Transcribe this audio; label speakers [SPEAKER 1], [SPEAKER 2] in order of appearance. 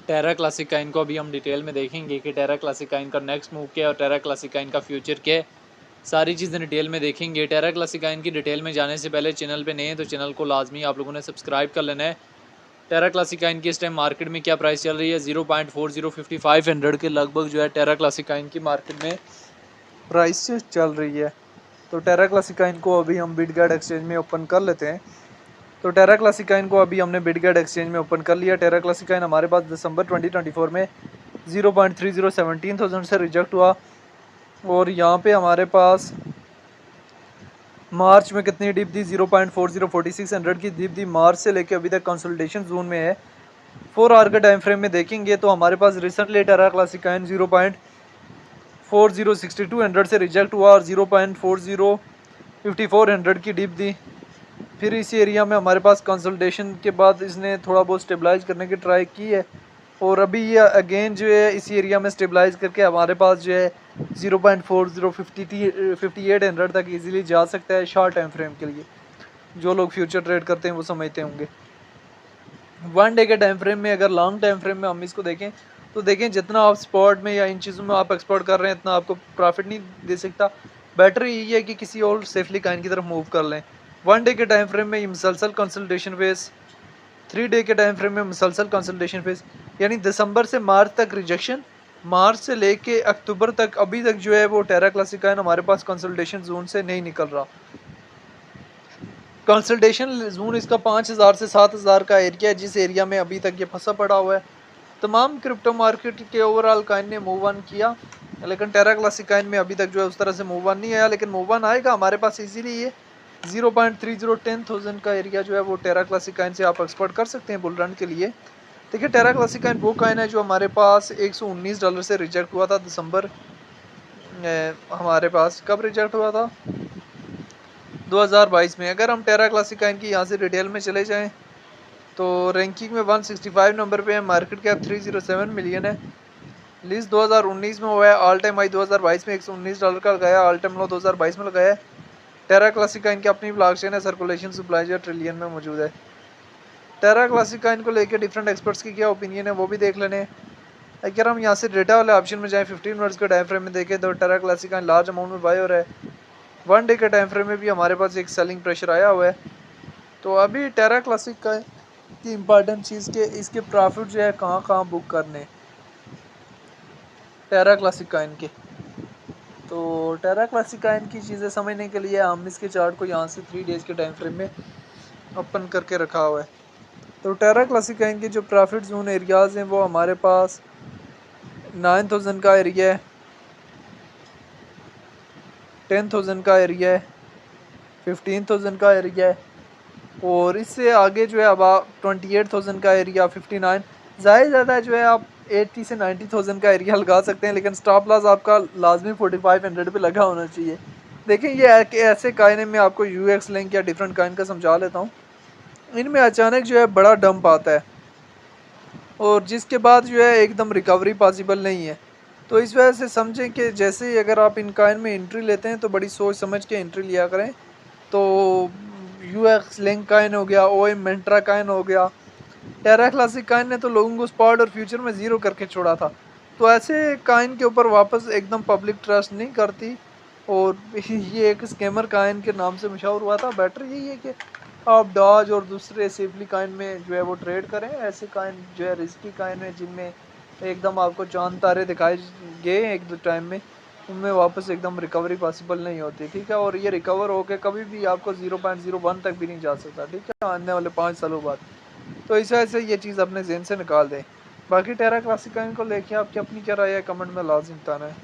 [SPEAKER 1] टेरा क्लासिकाइन को अभी हम डिटेल में देखेंगे कि टेरा क्लासिकाइन का नेक्स्ट मूव क्या है और टेरा क्लासिकाइन का फ्यूचर क्या है, सारी चीज़ें डिटेल में देखेंगे। टेरा क्लासिकाइन की डिटेल में जाने से पहले चैनल पे नए हैं तो चैनल को लाजमी आप लोगों ने सब्सक्राइब कर लेना है। टेरा क्लासिकाइन की इस टाइम मार्केट में क्या प्राइस चल रही है, 0.4055 के लगभग जो है टेरा क्लासिकाइन की मार्केट में प्राइस चल रही है। तो टेरा क्लासिकाइन को अभी हम बिटगेट एक्सचेंज में ओपन कर लेते हैं। तो टेरा क्लासिकाइन को अभी हमने बिटगेट एक्सचेंज में ओपन कर लिया। टेरा क्लासिकाइन हमारे पास दिसंबर 2024 में 0.3017,000 से रिजेक्ट हुआ और यहाँ पे हमारे पास मार्च में कितनी डिप दी, 0.4046 की डिप दी। मार्च से लेके अभी तक कंसोलिडेशन जोन में है। 4 आवर के टाइम फ्रेम में देखेंगे तो हमारे पास रिसेंटली टेरा क्लासिकाइन 0.4062 से रिजेक्ट हुआ और 0.4054 की डिप दी। फिर इसी एरिया में हमारे पास कंसोलिडेशन के बाद इसने थोड़ा बहुत स्टेबलाइज करने की ट्राई की है और अभी ये अगेन जो है इसी एरिया में स्टेबलाइज करके हमारे पास जो है 0.4058 तक इजीली जा सकता है शॉर्ट टाइम फ्रेम के लिए। जो लोग फ्यूचर ट्रेड करते हैं वो समझते होंगे। 1 डे के टाइम फ्रेम में अगर लॉन्ग टाइम फ्रेम में हम इसको देखें तो देखें जितना आप स्पॉट में या इन चीज़ों में आप एक्सपोर्ट कर रहे हैं इतना आपको प्रॉफिट नहीं दे सकता। बेटर यही है कि किसी और सेफली काइन की तरफ मूव कर लें। 1 डे के टाइम फ्रेम में ये मुसलसल कंसल्टेशन फेस, 3 डे के टाइम फ्रेम में मुसलसल कंसल्टेशन फेस, यानी दिसंबर से मार्च तक रिजेक्शन, मार्च से लेके अक्टूबर तक अभी तक जो है वो टेरा क्लासिकाइन हमारे पास कंसल्टेशन जोन से नहीं निकल रहा। कंसल्टेशन जोन इसका 5000 से 7000 का एरिया है जिस एरिया में अभी तक ये फंसा पड़ा हुआ है। तमाम क्रिप्टो मार्केट के ओवरऑल काइन ने मूव ऑन किया लेकिन टेरा क्लासिकाइन में अभी तक जो है उस तरह से मूव ऑन नहीं आया, लेकिन मूव ऑन आएगा हमारे पास इजीली। ये 0.3010,000 का एरिया जो है वो टेरा क्लासिकाइन से आप एक्सपोर्ट कर सकते हैं बुल रन के लिए। देखिए टेरा क्लासिकाइन वो काइन है जो हमारे पास $119 से रिजेक्ट हुआ था दिसंबर, हमारे पास कब रिजेक्ट हुआ था 2022 में। अगर हम टेरा क्लासिकाइन की यहाँ से रिटेल में चले जाएं तो रैंकिंग में 165 नंबर पे है, मार्केट कैप 307 मिलियन है। लिस्ट 2019 में हुआ है, ऑल टाइम हाई 2022 में $119 का लगाया, ऑल टाइम लो 2022 में लगाया है। टेरा क्लासिकाइन की अपनी ब्लॉकचेन है, सर्कुलेशन सप्लाई जो ट्रिलियन में मौजूद है। टेरा क्लासिकाइन को लेकर डिफरेंट एक्सपर्ट्स की क्या ओपिनियन है वो भी देख लेने। अगर हम यहाँ से डेटा वाले ऑप्शन में जाएँ 15 मिनट्स के टाइम फ्रेम में देखें तो टेरा क्लासिकाइन लार्ज अमाउंट में बाय हो रहा है। 1 डे के टाइम फ्रेम में भी हमारे पास एक सेलिंग प्रेशर आया हुआ है। तो अभी टेरा क्लासिकाइन की इम्पॉर्टेंट चीज़ के इसके प्रॉफिट जो है कहाँ कहाँ बुक करने टेरा क्लासिकाइन के। तो टेरा क्लासिकाइन की चीज़ें समझने के लिए हम इसके चार्ट को यहाँ से 3 डेज़ के टाइम फ्रेम में ओपन करके रखा हुआ है। तो टेरा क्लासिकाइन के जो प्रॉफिट जोन एरियाज़ हैं वो हमारे पास 9000 का एरिया है, 10,000 का एरिया है, 15,000 का एरिया है और इससे आगे जो है अब आप 28,000 का एरिया, 59 ज़्यादा जो है आप 80 से 90,000 का एरिया लगा सकते हैं, लेकिन स्टॉप लॉस आपका लाजमी 4500 पे लगा होना चाहिए। देखिए ये ऐसे काइन में आपको यूएक्स लिंक या डिफरेंट काइन का समझा लेता हूँ। इनमें अचानक जो है बड़ा डंप आता है और जिसके बाद जो है एकदम रिकवरी पॉसिबल नहीं है। तो इस वजह से समझें कि जैसे ही अगर आप इन काइन में एंट्री लेते हैं तो बड़ी सोच समझ के एंट्री लिया करें। तो यूएक्स लिंक काइन हो गया, ओएम मेंट्रा काइन हो गया, टेरा क्लासिक काइन ने तो लोगों को स्पॉट और फ्यूचर में ज़ीरो करके छोड़ा था। तो ऐसे काइन के ऊपर वापस एकदम पब्लिक ट्रस्ट नहीं करती और ये एक स्कैमर काइन के नाम से मशहूर हुआ था। बेटर यही है कि आप डॉज और दूसरे सेफली काइन में जो है वो ट्रेड करें। ऐसे काइन जो है रिस्की काइन है जिनमें एकदम आपको चांद तारे दिखाए गए एक दो टाइम में, उनमें वापस एकदम रिकवरी पॉसिबल नहीं होती, ठीक है। और ये रिकवर होकर कभी भी आपको 0.01 तक भी नहीं जा सकता, ठीक है, आने वाले 5 सालों बाद। तो इस वजह से ये चीज़ अपने जहन से निकाल दें। बाकी टेरा क्लासिक काइन को लेके आपकी अपनी क्या राय है कमेंट में लाजिम बताना है।